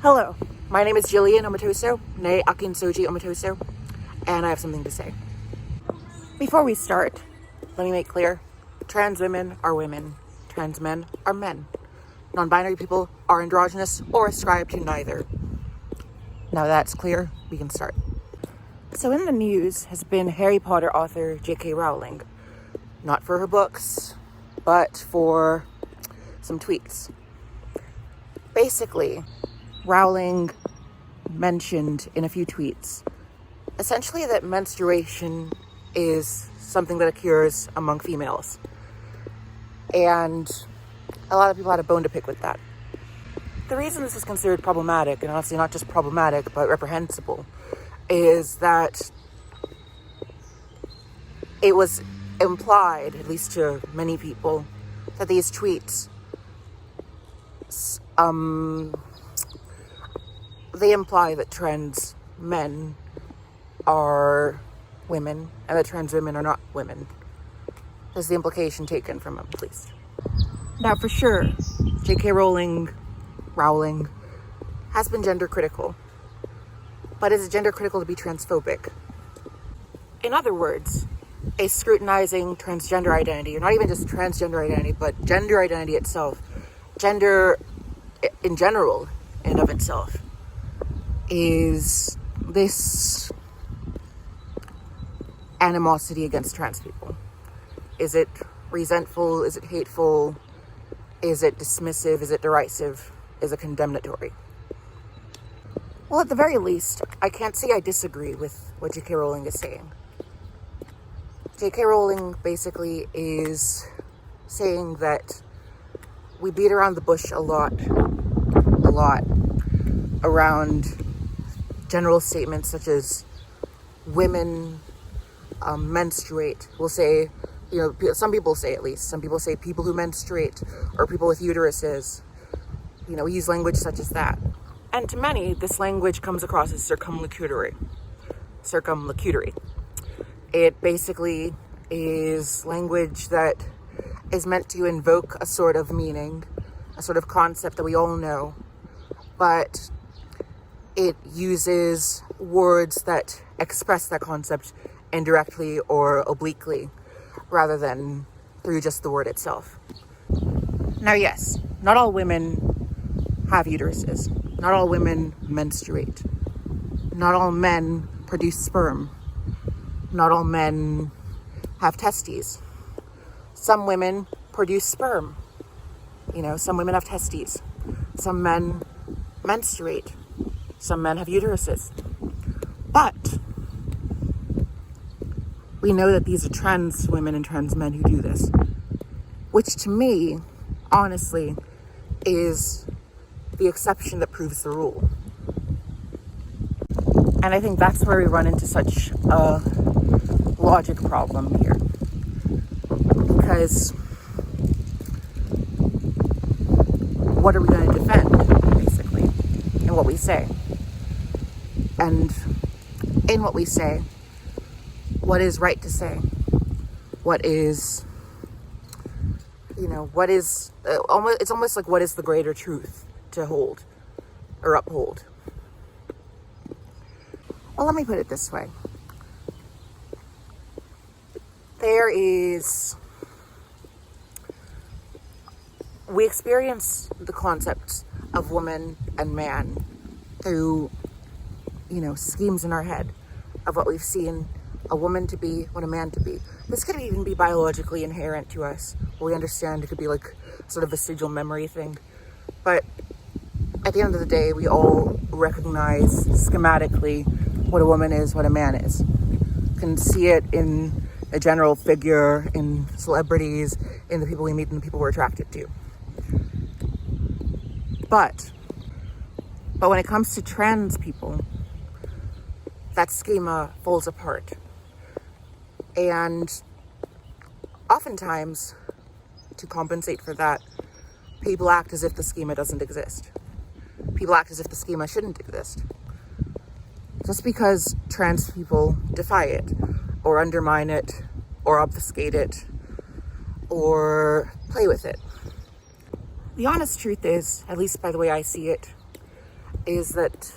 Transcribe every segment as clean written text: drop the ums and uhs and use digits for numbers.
Hello, my name is Jillian Omatoso, nay Akinsoji Omatoso, and I have something to say. Before we start, let me make clear, trans women are women, trans men are men. Non-binary people are androgynous or ascribe to neither. Now that's clear, we can start. So in the news has been Harry Potter author J.K. Rowling. Not for her books, but for some tweets. Basically, Rowling mentioned in a few tweets, essentially that menstruation is something that occurs among females. And a lot of people had a bone to pick with that. The reason this is considered problematic, and honestly not just problematic, but reprehensible, is that it was implied, at least to many people, that these tweets they imply that trans men are women and that trans women are not women. That's the implication taken from them, at least. Now, for sure, J.K. Rowling has been gender critical. But is it gender critical to be transphobic? In other words, a scrutinizing transgender identity, or not even just transgender identity, but gender identity itself, gender in general and of itself, is this animosity against trans people. Is it resentful? Is it hateful? Is it dismissive? Is it derisive? Is it condemnatory? Well, at the very least, I can't say I disagree with what J.K. Rowling is saying. J.K. Rowling basically is saying that we beat around the bush a lot around general statements such as women menstruate. We'll say, some people say, at least, some people say people who menstruate or people with uteruses. We use language such as that. And to many, this language comes across as circumlocutory. It basically is language that is meant to invoke a sort of meaning, a sort of concept that we all know, but it uses words that express that concept indirectly or obliquely, rather than through just the word itself. Now, yes, not all women have uteruses. Not all women menstruate. Not all men produce sperm. Not all men have testes. Some women produce sperm. Some women have testes. Some men menstruate. Some men have uteruses. But we know that these are trans women and trans men who do this, which to me, honestly, is the exception that proves the rule. And I think that's where we run into such a logic problem here. Because what are we going to defend, basically, in what we say? And in what we say, what is right to say? What is, it's almost like what is the greater truth to hold or uphold? Well, let me put it this way. We experience the concept of woman and man through, schemes in our head of what we've seen a woman to be, what a man to be. This could even be biologically inherent to us. We understand it could be like sort of a vestigial memory thing. But at the end of the day, we all recognize schematically what a woman is, what a man is. You can see it in a general figure, in celebrities, in the people we meet and the people we're attracted to. But when it comes to trans people, that schema falls apart. And oftentimes, to compensate for that, people act as if the schema doesn't exist. People act as if the schema shouldn't exist. Just because trans people defy it, or undermine it, or obfuscate it, or play with it. The honest truth is, at least by the way I see it, is that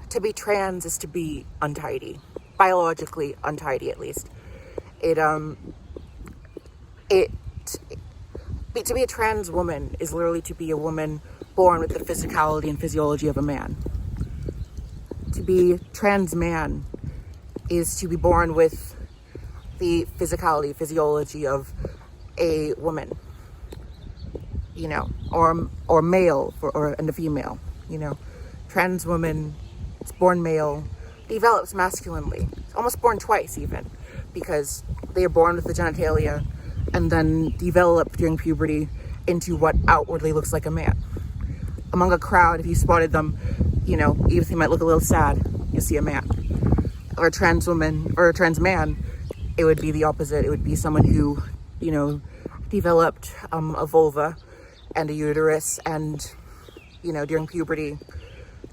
to be trans is to be untidy, biologically untidy at least. To be a trans woman is literally to be a woman born with the physicality and physiology of a man. To be trans man is to be born with the physicality, physiology of a woman, or male, and a female, Trans woman, it's born male, develops masculinely. It's almost born twice even, because they are born with the genitalia and then develop during puberty into what outwardly looks like a man. Among a crowd, if you spotted them, even if they might look a little sad, you see a man. Or a trans woman, or a trans man, it would be the opposite. It would be someone who, developed a vulva and a uterus, and, during puberty,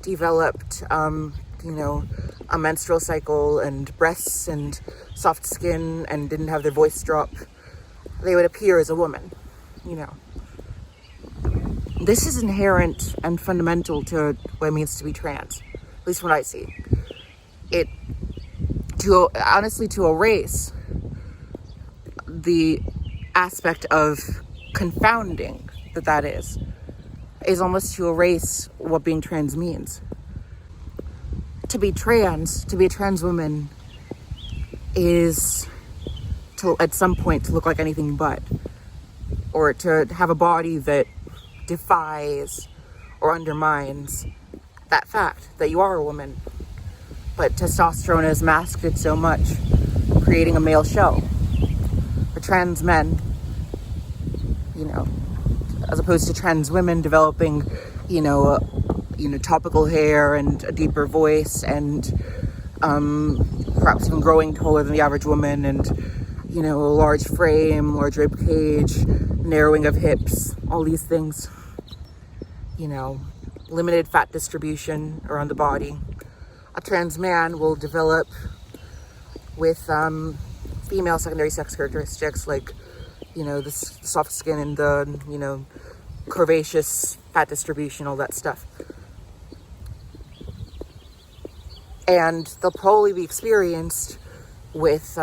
developed, a menstrual cycle and breasts and soft skin and didn't have their voice drop. They would appear as a woman, This is inherent and fundamental to what it means to be trans, at least what I see. To erase the aspect of confounding that is almost to erase what being trans means. To be a trans woman is to, at some point, to look like anything but, or to have a body that defies or undermines that fact that you are a woman. But testosterone has masked it so much, creating a male shell. For trans men, as opposed to trans women developing, topical hair and a deeper voice and perhaps even growing taller than the average woman and, a large frame, large rib cage, narrowing of hips, all these things, limited fat distribution around the body. A trans man will develop with female secondary sex characteristics like, the soft skin and the, curvaceous fat distribution, all that stuff. And they'll probably be experienced with,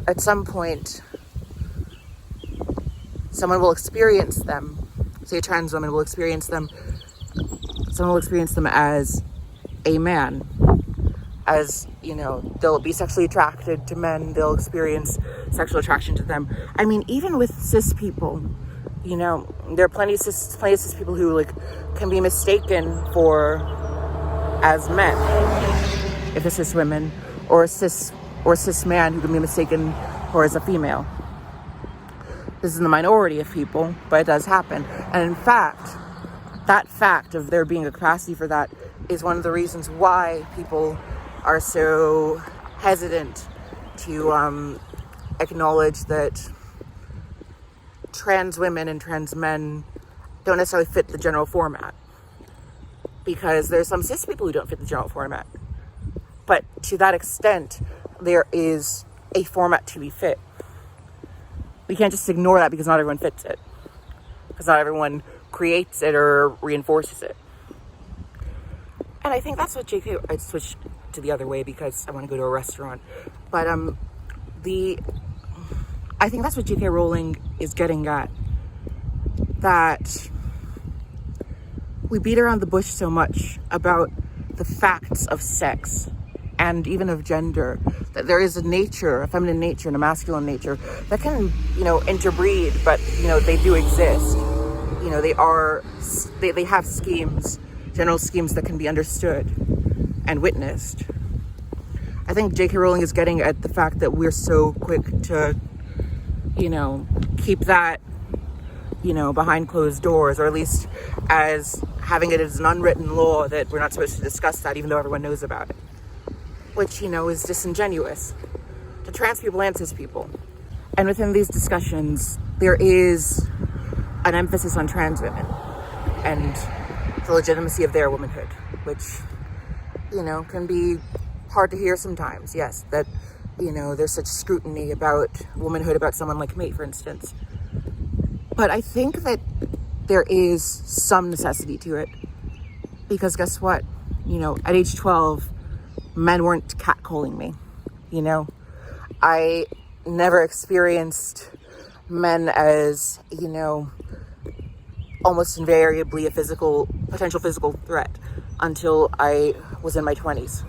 at some point, someone will experience them, say a trans woman will experience them, someone will experience them as a man, as, they'll be sexually attracted to men, they'll experience sexual attraction to them. I mean, even with cis people, there are plenty of cis people who, can be mistaken as men, if it's cis women, or a cis man who can be mistaken for as a female. This is the minority of people, but it does happen. And in fact, that fact of there being a capacity for that is one of the reasons why people are so hesitant to acknowledge that trans women and trans men don't necessarily fit the general format. Because there's some cis people who don't fit the general format. But to that extent, there is a format to be fit. We can't just ignore that because not everyone fits it. Because not everyone creates it or reinforces it. And I think that's what I switched to the other way because I want to go to a restaurant. But I think that's what J.K. Rowling is getting at. That we beat around the bush so much about the facts of sex and even of gender, that there is a nature, a feminine nature and a masculine nature that can, interbreed, but, they do exist. They have schemes, general schemes that can be understood and witnessed. I think J.K. Rowling is getting at the fact that we're so quick to, keep that, behind closed doors, or at least as having it as an unwritten law that we're not supposed to discuss that even though everyone knows about it. Which, is disingenuous to trans people and cis people. And within these discussions, there is an emphasis on trans women and the legitimacy of their womanhood, which, can be hard to hear sometimes. Yes, that, there's such scrutiny about womanhood about someone like me, for instance. But I think that there is some necessity to it, because guess what? At age 12, men weren't catcalling me. I never experienced men as, almost invariably a potential physical threat until I was in my 20s.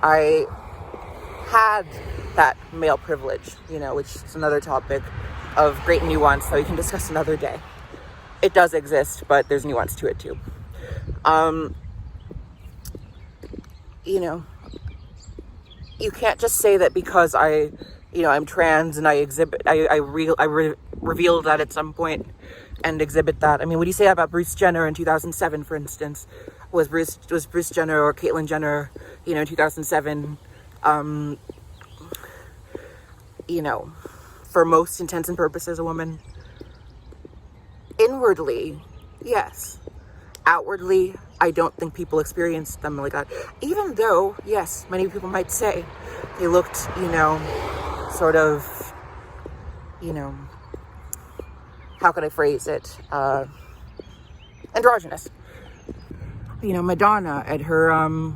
I had that male privilege, which is another topic of great nuance that we can discuss another day. It does exist, but there's nuance to it too. You can't just say that because I'm trans and I revealed that at some point and exhibit that. I mean, what do you say about Bruce Jenner in 2007, for instance? Was Bruce Jenner or Caitlyn Jenner, in 2007, for most intents and purposes, a woman? Inwardly, yes. Outwardly, I don't think people experienced them like that. Even though, yes, many people might say they looked, sort of, how could I phrase it? Androgynous. Madonna at her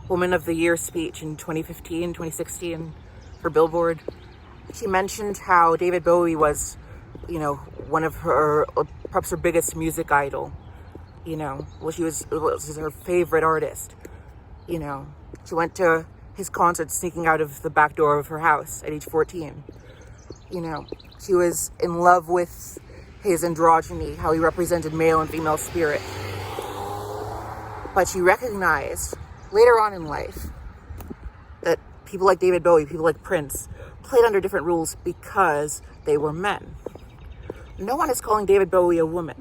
Woman of the Year speech in 2015, 2016 for Billboard, she mentioned how David Bowie was, one of her, perhaps her biggest music idol. Was her favorite artist. She went to his concert sneaking out of the back door of her house at age 14. She was in love with his androgyny, how he represented male and female spirit. But she recognized later on in life that people like David Bowie, people like Prince, played under different rules because they were men. No one is calling David Bowie a woman.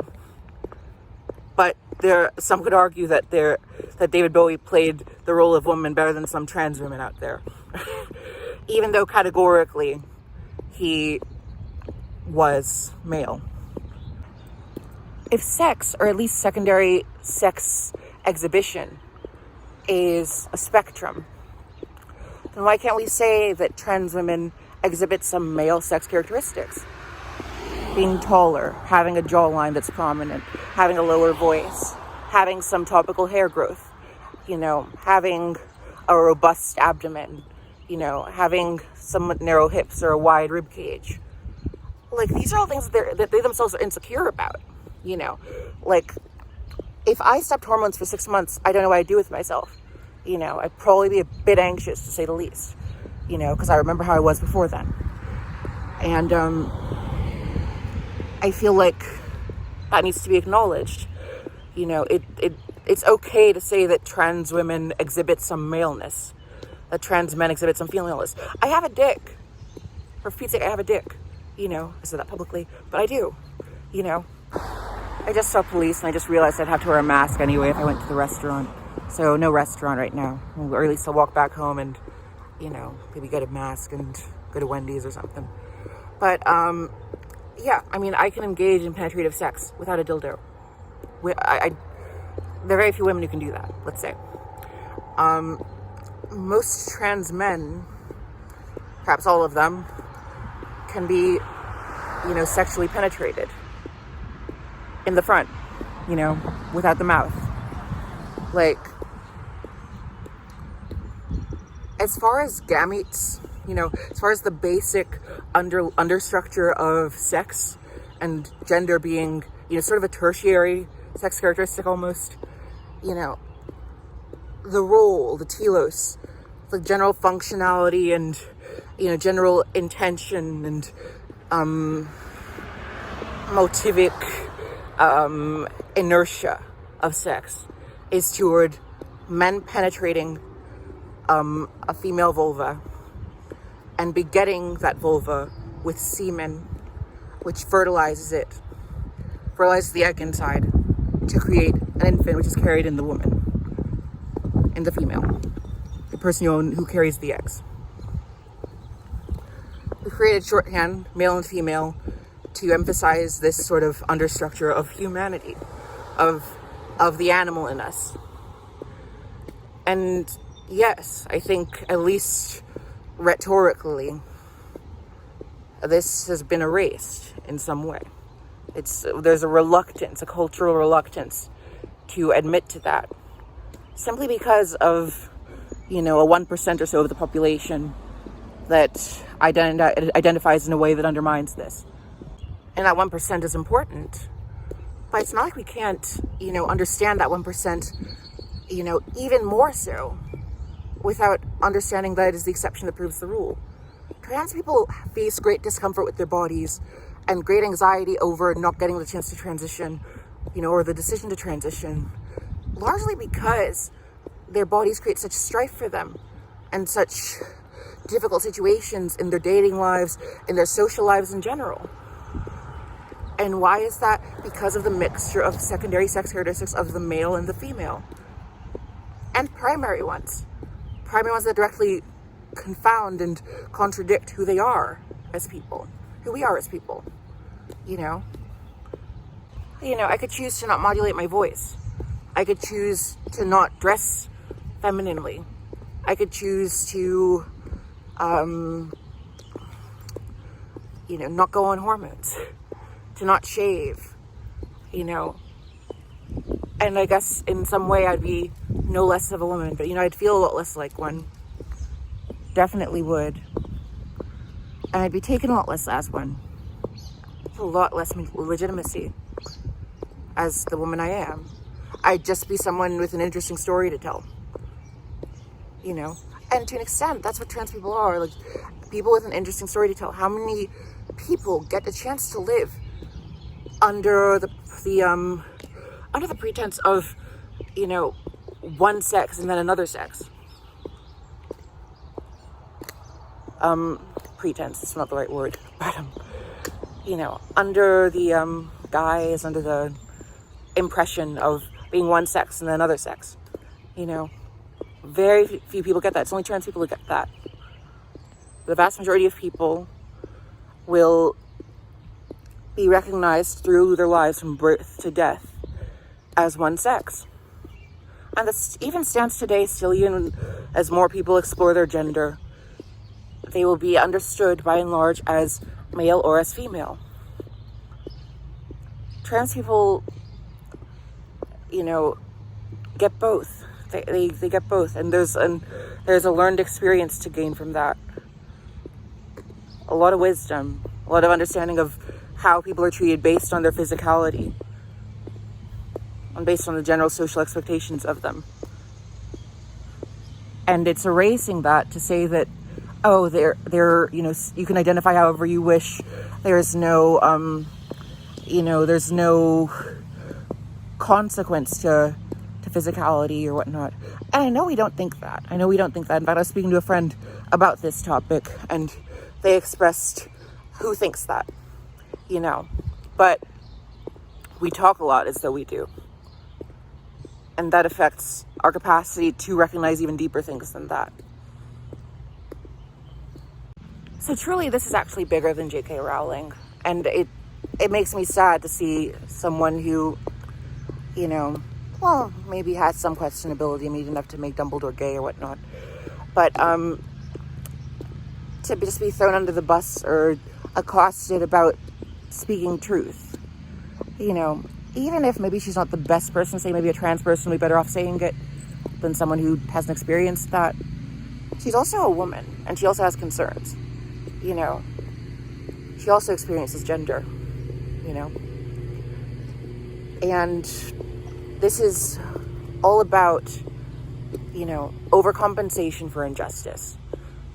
But some could argue that David Bowie played the role of woman better than some trans women out there. Even though categorically he was male. If sex, or at least secondary sex exhibition, is a spectrum, then why can't we say that trans women exhibit some male sex characteristics? Being taller, having a jawline that's prominent, having a lower voice, having some topical hair growth, having a robust abdomen, having somewhat narrow hips or a wide rib cage. Like, these are all things that they themselves are insecure about, Like, if I stopped hormones for 6 months, I don't know what I'd do with myself. I'd probably be a bit anxious, to say the least, because I remember how I was before then. And, I feel like that needs to be acknowledged. It's okay to say that trans women exhibit some maleness, that trans men exhibit some femaleness. I have a dick. For Pete's sake, I have a dick. I said that publicly, but I do. I just saw police and I just realized I'd have to wear a mask anyway if I went to the restaurant. So no restaurant right now. Or at least I'll walk back home and, maybe get a mask and go to Wendy's or something. But, yeah, I mean, I can engage in penetrative sex without a dildo. There are very few women who can do that, let's say. Most trans men, perhaps all of them, can be, sexually penetrated in the front, without the mouth. Like, as far as gametes, as far as the basic understructure of sex and gender being, sort of a tertiary sex characteristic almost, the role, the telos, the general functionality and, general intention and motivic inertia of sex is toward men penetrating a female vulva and begetting that vulva with semen, which fertilizes the egg inside to create an infant which is carried in the woman, in the female, the person who carries the eggs. We created shorthand, male and female, to emphasize this sort of understructure of humanity, of the animal in us. And yes, I think at least rhetorically, this has been erased in some way. There's a reluctance, a cultural reluctance to admit to that, simply because of, a 1% or so of the population that identifies in a way that undermines this. And that 1% is important, but it's not like we can't, understand that 1%, even more so, without understanding that it is the exception that proves the rule. Trans people face great discomfort with their bodies and great anxiety over not getting the chance to transition, or the decision to transition, largely because their bodies create such strife for them and such difficult situations in their dating lives, in their social lives in general. And why is that? Because of the mixture of secondary sex characteristics of the male and the female. And primary ones that directly confound and contradict who they are as people, who we are as people. I could choose to not modulate my voice. I could choose to not dress femininely. I could choose to, not go on hormones, to not shave, and I guess in some way I'd be no less of a woman, but, I'd feel a lot less like one. Definitely would. And I'd be taken a lot less as one. A lot less legitimacy as the woman I am. I'd just be someone with an interesting story to tell. And to an extent, that's what trans people are. Like, people with an interesting story to tell. How many people get the chance to live under the pretense of, one sex and then another sex? Pretense, it's not the right word, but, under the, guise, under the impression of being one sex and then another sex, very few people get that. It's only trans people who get that. The vast majority of people will be recognized through their lives from birth to death as one sex. And this even stands today still, even as more people explore their gender. They will be understood by and large as male or as female. Trans people, get both. They get both, and there's a learned experience to gain from that. A lot of wisdom, a lot of understanding of how people are treated based on their physicality and based on the general social expectations of them. And it's erasing that to say that, they're you can identify however you wish. There's no there's no consequence to physicality or whatnot. And I know we don't think that. In fact, I was speaking to a friend about this topic, and they expressed who thinks that, but we talk a lot as though we do. And that affects our capacity to recognize even deeper things than that. So truly, this is actually bigger than J.K. Rowling. And it makes me sad to see someone who, maybe has some questionability, maybe enough to make Dumbledore gay or whatnot. But to just be thrown under the bus or accosted about speaking truth. Even if maybe she's not the best person to say, maybe a trans person would be better off saying it than someone who hasn't experienced that. She's also a woman, and she also has concerns. She also experiences gender, and this is all about, overcompensation for injustice.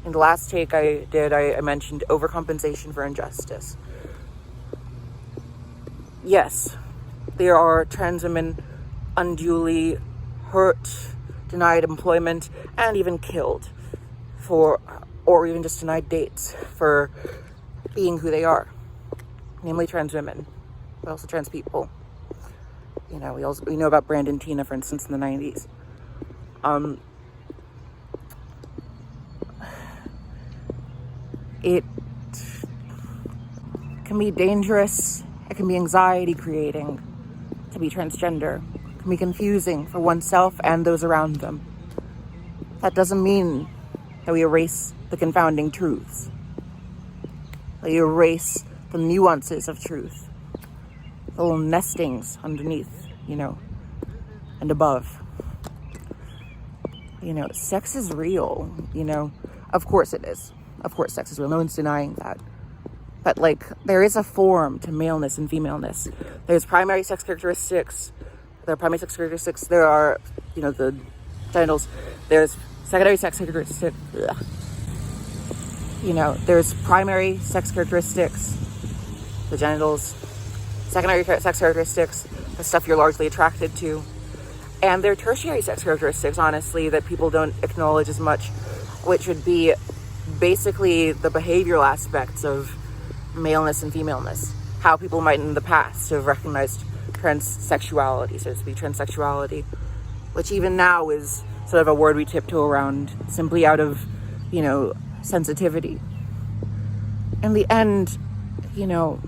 In the last take I did, I mentioned overcompensation for injustice. Yes, there are trans women unduly hurt, denied employment, and even killed or even just denied dates for being who they are, namely trans women, but also trans people. We know about Brandon Tina, for instance, in the 90s. It can be dangerous. It can be anxiety creating to be transgender. It can be confusing for oneself and those around them. That doesn't mean that we erase the confounding truths. They erase the nuances of truth, the little nestings underneath, and above. Sex is real, Of course it is. Of course sex is real. No one's denying that. But, there is a form to maleness and femaleness. There's primary sex characteristics. There are primary sex characteristics. There are, the genitals. There's secondary sex characteristics. There's primary sex characteristics, the genitals, secondary sex characteristics, the stuff you're largely attracted to. And there are tertiary sex characteristics, honestly, that people don't acknowledge as much, which would be basically the behavioral aspects of maleness and femaleness. How people might in the past have recognized transsexuality, so to speak, transsexuality, which even now is sort of a word we tiptoe around simply out of, sensitivity. In the end, the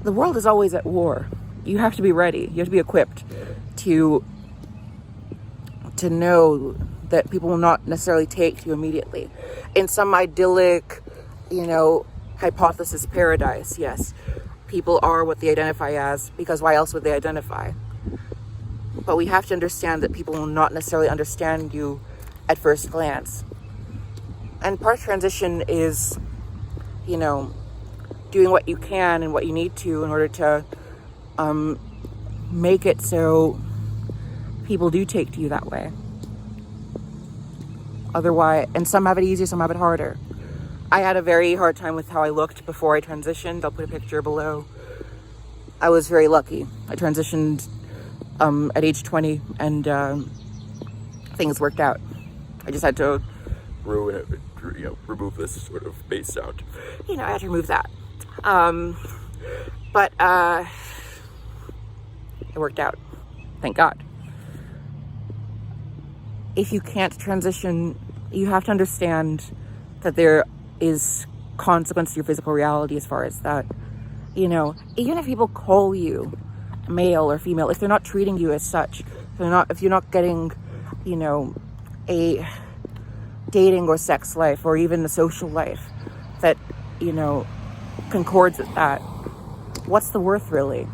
world is always at war. You have to be ready. You have to be equipped to know that people will not necessarily take to you immediately. In some idyllic, hypothesis paradise, yes, people are what they identify as, because why else would they identify? But we have to understand that people will not necessarily understand you at first glance. And part of transition is, doing what you can and what you need to in order to make it so people do take to you that way. Otherwise, and some have it easier, some have it harder. I had a very hard time with how I looked before I transitioned. I'll put a picture below. I was very lucky. I transitioned at age 20 and things worked out. I just had to ruin it, remove this sort of bass sound. I had to remove that. But it worked out. Thank God. If you can't transition, you have to understand that there is consequence to your physical reality as far as that. Even if people call you male or female, if they're not treating you as such, if you're not getting, a dating or sex life or even a social life that, concords with that, what's the worth really?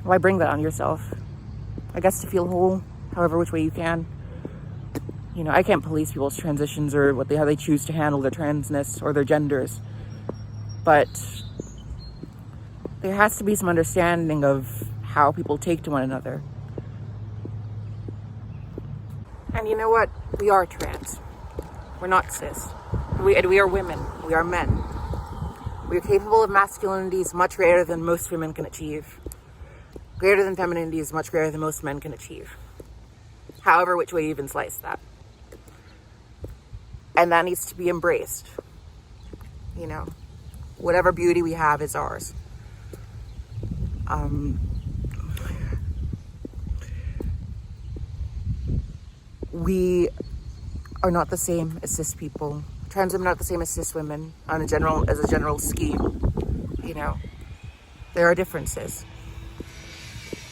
Why bring that on yourself? I guess to feel whole, however which way you can. I can't police people's transitions or how they choose to handle their transness or their genders. But there has to be some understanding of how people take to one another. And you know what? We are trans. We're not cis. We are women. We are men. We are capable of masculinities much greater than most women can achieve. Greater than femininity is much greater than most men can achieve. However which way you even slice that. And that needs to be embraced. Whatever beauty we have is ours. We are not the same as cis people. Trans women are not the same as cis women as a general scheme. There are differences.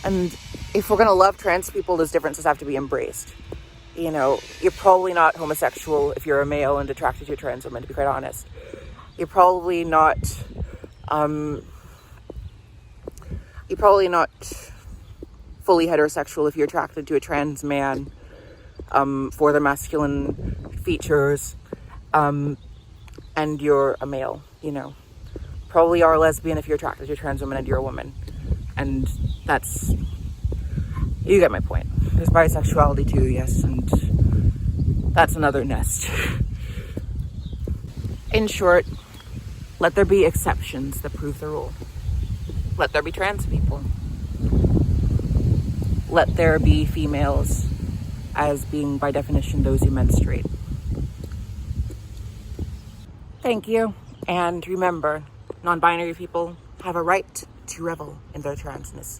And if we're going to love trans people, those differences have to be embraced. You're probably not homosexual if you're a male and attracted to a trans woman, to be quite honest. You're probably not fully heterosexual if you're attracted to a trans man for their masculine features and you're a male, Probably are a lesbian if you're attracted to a trans woman and you're a woman. And you get my point. There's bisexuality too, yes, and that's another nest. In short, let there be exceptions that prove the rule. Let there be trans people. Let there be females as being, by definition, those who menstruate. Thank you, and remember, non-binary people have a right to revel in their transness.